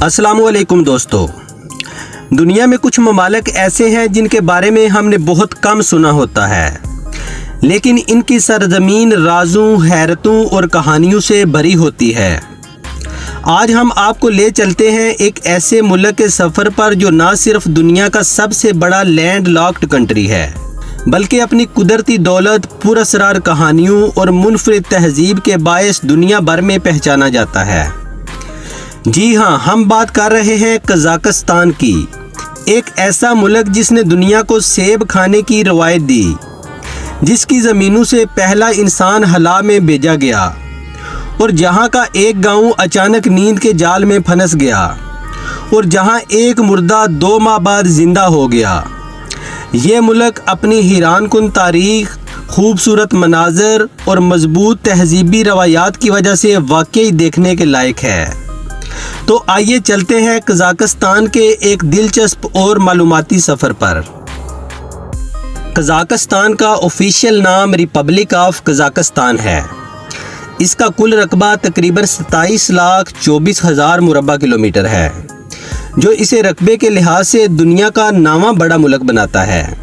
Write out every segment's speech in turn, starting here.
अस्सलाम वालेकुम दोस्तों। दुनिया में कुछ ममालिक ऐसे हैं जिनके बारे में हमने बहुत कम सुना होता है, लेकिन इनकी सरजमीन राज़ों, हैरतों और कहानियों से भरी होती है। आज हम आपको ले चलते हैं एक ऐसे मुल्क के सफ़र पर जो ना सिर्फ दुनिया का सबसे बड़ा लैंड लॉक्ड कंट्री है, बल्कि अपनी कुदरती दौलत, पुरअसरार कहानियों और मुनफरिद तहजीब के बायस दुनिया भर में पहचाना जाता है। जी हाँ, हम बात कर रहे हैं कज़ाकिस्तान की, एक ऐसा मुल्क जिसने दुनिया को सेब खाने की रवायत दी, जिसकी ज़मीनों से पहला इंसान हला में भेजा गया और जहाँ का एक गांव अचानक नींद के जाल में फंस गया और जहाँ एक मुर्दा 2 माह बाद ज़िंदा हो गया। ये मुल्क अपनी हैरानकुन तारीख़, खूबसूरत मनाज़र और मजबूत तहजीबी रवायात की वजह से वाकई देखने के लायक है। तो आइए चलते हैं कज़ाकिस्तान के एक दिलचस्प और मालूमाती सफ़र पर। कज़ाकिस्तान का ऑफिशियल नाम रिपब्लिक ऑफ कज़ाकिस्तान है। इसका कुल रकबा तकरीबन 27,24,000 मुरबा किलोमीटर है, जो इसे रकबे के लिहाज से दुनिया का 9वां बड़ा मुल्क बनाता है।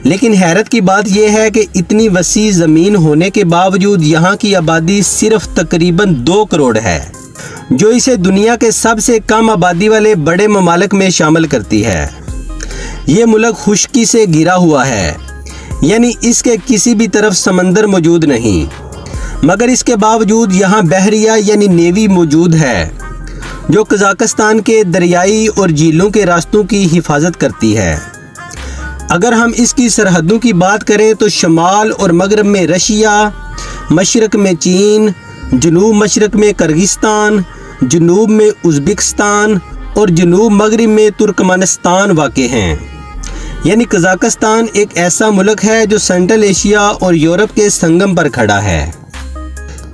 लेकिन हैरत की बात यह है कि इतनी वसी ज़मीन होने के बावजूद यहाँ की आबादी सिर्फ तकरीबन 2 करोड़ है, जो इसे दुनिया के सबसे कम आबादी वाले बड़े ममालिक में शामिल करती है। ये मुल्क खुश्की से घिरा हुआ है, यानी इसके किसी भी तरफ समंदर मौजूद नहीं, मगर इसके बावजूद यहाँ बहरिया यानी नेवी मौजूद है, जो कज़ाकिस्तान के दरियाई और झीलों के रास्तों की हिफाजत करती है। अगर हम इसकी सरहदों की बात करें तो शमाल और मगरब में रशिया, मशरक़ में चीन, जनूब मशरक़ में किर्गिस्तान, जनूब में उज़्बेकिस्तान और जनूब मगरिब में तुर्कमेनिस्तान वाक़े हैं। यानी कज़ाकिस्तान एक ऐसा मुल्क है जो सेंट्रल एशिया और यूरोप के संगम पर खड़ा है।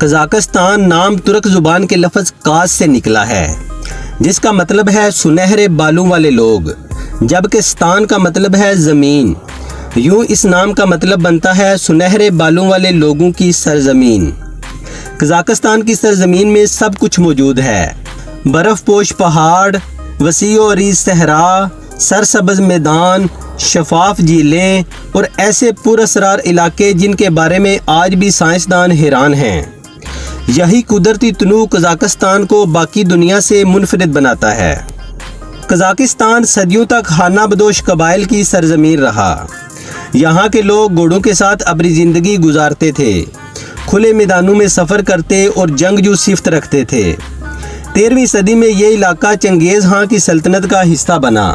कज़ाकिस्तान नाम तुर्क ज़ुबान के लफ्ज़ काज़ से निकला है, जिसका मतलब है सुनहरे बालों वाले लोग, जबकि स्तान का मतलब है ज़मीन। यूँ इस नाम का मतलब बनता है सुनहरे बालों वाले लोगों की सरजमीन। कज़ाकिस्तान की सरजमीन में सब कुछ मौजूद है। बर्फ़पोश पहाड़, वसी और अरीज़ सहरा, सरसब्ज़ मैदान, शफाफ झीलें और ऐसे पुरअसरार इलाके जिनके बारे में आज भी साइंसदान हैरान हैं। यही कुदरती तनू कज़ाकिस्तान को बाकी दुनिया से मुनफरिद बनाता है। कज़ाकिस्तान सदियों तक खाना बदोश कबाइल की सरजमीन रहा। यहाँ के लोग घोड़ों के साथ अपनी ज़िंदगी गुजारते थे, खुले मैदानों में सफ़र करते और जंगजू सिफ्त रखते थे। 13वीं सदी में ये इलाका चंगेज़ खां की सल्तनत का हिस्सा बना।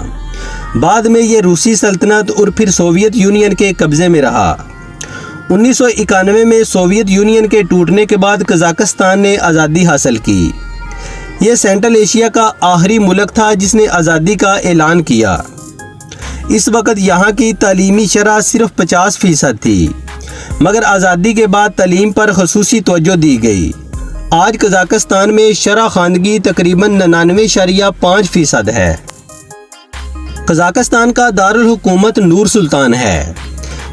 बाद में ये रूसी सल्तनत और फिर सोवियत यूनियन के कब्ज़े में रहा। 1991 में सोवियत यूनियन के टूटने के बाद कज़ाकिस्तान ने आज़ादी हासिल की। ये सेंट्रल एशिया का आखिरी मुल्क था जिसने आज़ादी का ऐलान किया। इस वक्त यहाँ की तालीमी शरह सिर्फ 50% थी, मगर आज़ादी के बाद तालीम पर ख़ुसूसी तवज्जो दी गई। आज कज़ाकिस्तान में शरह ख़वानगी तकरीबन 99.5% है। कज़ाकिस्तान का दारुल हुकूमत नूर सुल्तान है।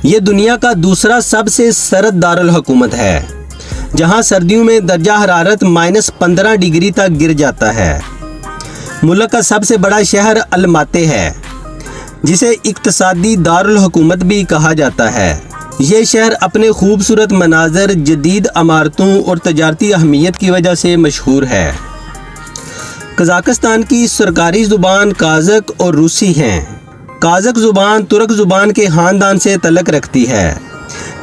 ये दुनिया का दूसरा सबसे सर्द दारुल हुकूमत है, जहाँ सर्दियों में दर्जा हरारत -15 डिग्री तक गिर जाता है। मुल्क का सबसे बड़ा शहर अलमाती है, जिसे इक्तसादी दारुल हुकूमत भी कहा जाता है। ये शहर अपने खूबसूरत मनाज़र, जदीद इमारतों और तजारती अहमियत की वजह से मशहूर है। कज़ाकिस्तान की सरकारी ज़ुबान काज़क और रूसी हैं। काज़क ज़ुबान तुर्क ज़ुबान के ख़ानदान से तल्लुक़ रखती है,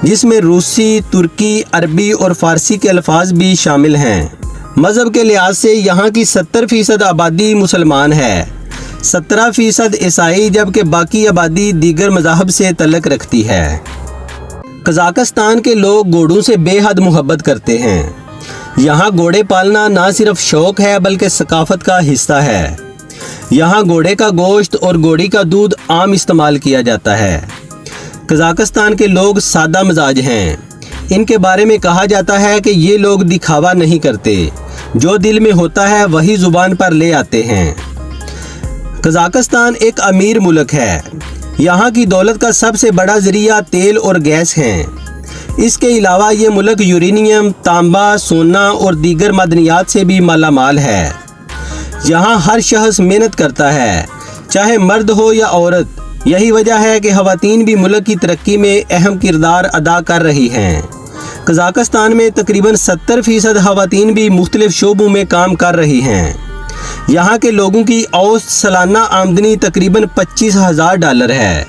जिसमें रूसी, तुर्की, अरबी और फ़ारसी के अल्फाज भी शामिल हैं। मज़हब के लिहाज से यहाँ की 70% आबादी मुसलमान है, 17% ईसाई, जबकि बाकी आबादी दीगर मज़ाहब से तल्लुक़ रखती है। कज़ाकिस्तान के लोग घोड़ों से बेहद मोहब्बत करते हैं। यहाँ घोड़े पालना ना सिर्फ शौक़ है बल्कि सकाफ़त का हिस्सा है। यहाँ घोड़े का गोश्त और घोड़ी का दूध आम इस्तेमाल किया जाता है। कज़ाकिस्तान के लोग सादा मिजाज हैं। इनके बारे में कहा जाता है कि ये लोग दिखावा नहीं करते, जो दिल में होता है वही ज़ुबान पर ले आते हैं। कज़ाकिस्तान एक अमीर मुल्क है। यहाँ की दौलत का सबसे बड़ा ज़रिया तेल और गैस हैं। इसके अलावा ये मुल्क यूरेनियम, तांबा, सोना और दीगर मदनियात से भी माला माल है। यहाँ हर शख्स मेहनत करता है, चाहे मर्द हो या औरत। यही वजह है कि ख़वातीन भी मुल्क की तरक्की में अहम किरदार अदा कर रही हैं। कज़ाकिस्तान में तकरीबन 70% ख़वातीन भी मुख्तलिफ शोबों में काम कर रही हैं। यहाँ के लोगों की औसत सालाना आमदनी तकरीबन $25,000 है,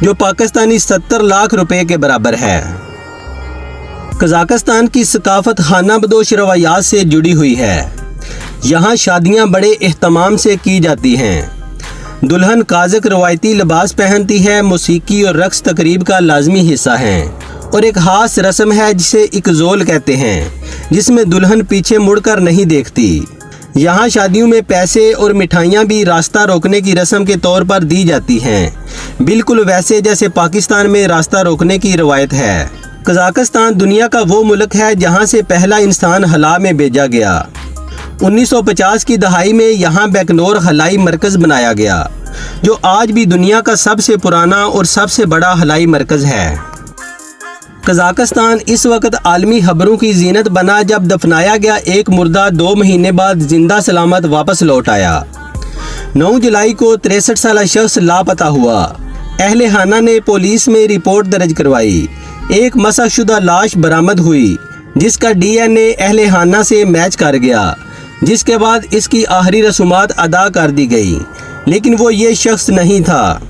जो पाकिस्तानी 70 लाख रुपए के बराबर है। कज़ाकिस्तान की सकाफत खाना बदोश रवायात से जुड़ी हुई है। यहाँ शादियाँ बड़े एहतमाम से की जाती हैं। दुल्हन काज़क रवायती लिबास पहनती है। मौसीकी और रक्स तकरीब का लाजमी हिस्सा हैं और एक खास रस्म है जिसे इकज़ोल कहते हैं, जिसमें दुल्हन पीछे मुड़कर नहीं देखती। यहाँ शादियों में पैसे और मिठाइयाँ भी रास्ता रोकने की रस्म के तौर पर दी जाती हैं, बिल्कुल वैसे जैसे पाकिस्तान में रास्ता रोकने की रवायत है। कज़ाकिस्तान दुनिया का वो मुल्क है जहाँ से पहला इंसान खला में भेजा गया। 1950 की दहाई में यहाँ बैकनोर खलाई मरकज़ बनाया गया, जो आज भी दुनिया का सबसे पुराना और सबसे बड़ा खलाई मरकज़ है। कज़ाकिस्तान इस वक्त आलमी खबरों की जीनत बना जब दफनाया गया एक मुर्दा 2 महीने बाद जिंदा सलामत वापस लौट आया। 9 जुलाई को 63 साल शख्स लापता हुआ। अहले खाना ने पुलिस में रिपोर्ट दर्ज करवाई। एक मसहशुदा लाश बरामद हुई, जिसका DNA अहले खाना से मैच कर गया, जिसके बाद इसकी आखिरी रसूमात अदा कर दी गई, लेकिन वो ये शख्स नहीं था।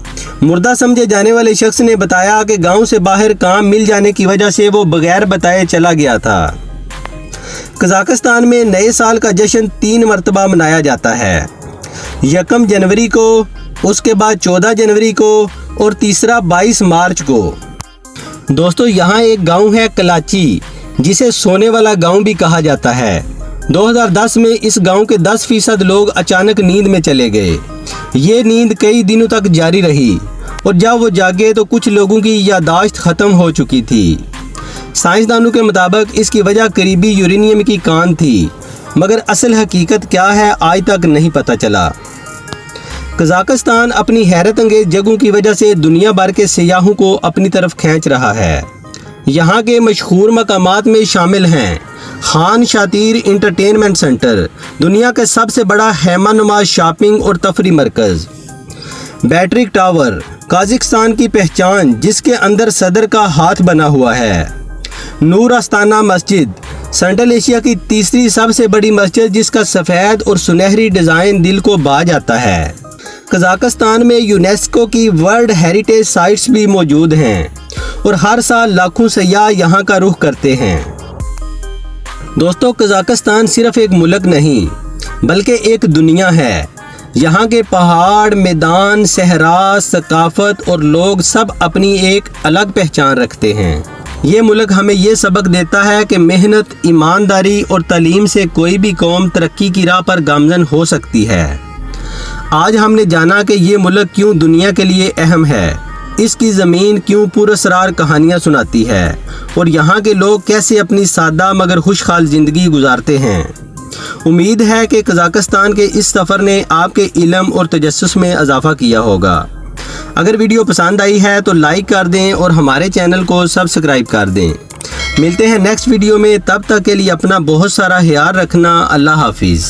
मुर्दा समझे जाने वाले शख्स ने बताया कि गांव से बाहर काम मिल जाने की वजह से वो बगैर बताए चला गया था। कज़ाकिस्तान में नए साल का जश्न 3 मरतबा मनाया जाता है। 1 जनवरी को, उसके बाद 14 जनवरी को और तीसरा 22 मार्च को। दोस्तों, यहाँ एक गांव है कलाची, जिसे सोने वाला गांव भी कहा जाता है। 2010 में इस गांव के 10% लोग अचानक नींद में चले गए। ये नींद कई दिनों तक जारी रही और जब वो जागे तो कुछ लोगों की यादाश्त ख़त्म हो चुकी थी। साइंसदानों के मुताबिक इसकी वजह करीबी यूरेनियम की कान थी, मगर असल हकीकत क्या है आज तक नहीं पता चला। कज़ाकिस्तान अपनी हैरत अंगेज जगहों की वजह से दुनिया भर के सयाहों को अपनी तरफ खींच रहा है। यहाँ के मशहूर मकामात में शामिल हैं खान शातीर इंटरटेनमेंट सेंटर, दुनिया का सबसे बड़ा हैमानुमा शॉपिंग और तफरी मरकज़, बैटरिक टावर, काज़ाकिस्तान की पहचान जिसके अंदर सदर का हाथ बना हुआ है, नूर आस्ताना मस्जिद, सेंट्रल एशिया की तीसरी सबसे बड़ी मस्जिद जिसका सफ़ेद और सुनहरी डिज़ाइन दिल को भा जाता है। कज़ाकिस्तान में यूनेस्को की वर्ल्ड हेरिटेज साइट्स भी मौजूद हैं और हर साल लाखों सयाह यहाँ का रुख करते हैं। दोस्तों, कज़ाकिस्तान सिर्फ एक मुल्क नहीं बल्कि एक दुनिया है। यहाँ के पहाड़, मैदान, सहरा, सकाफत और लोग सब अपनी एक अलग पहचान रखते हैं। ये मुल्क हमें ये सबक देता है कि मेहनत, ईमानदारी और तालीम से कोई भी कौम तरक्की की राह पर गामजन हो सकती है। आज हमने जाना कि ये मुल्क क्यों दुनिया के लिए अहम है, इसकी ज़मीन क्यों पुरअसरार कहानियाँ सुनाती है और यहाँ के लोग कैसे अपनी सादा मगर खुशहाल ज़िंदगी गुजारते हैं। उम्मीद है कि कज़ाकिस्तान के इस सफ़र ने आपके इल्म और तजस्सुस में इजाफ़ा किया होगा। अगर वीडियो पसंद आई है तो लाइक कर दें और हमारे चैनल को सब्सक्राइब कर दें। मिलते हैं नेक्स्ट वीडियो में, तब तक के लिए अपना बहुत सारा ख्याल रखना। अल्लाह हाफिज़।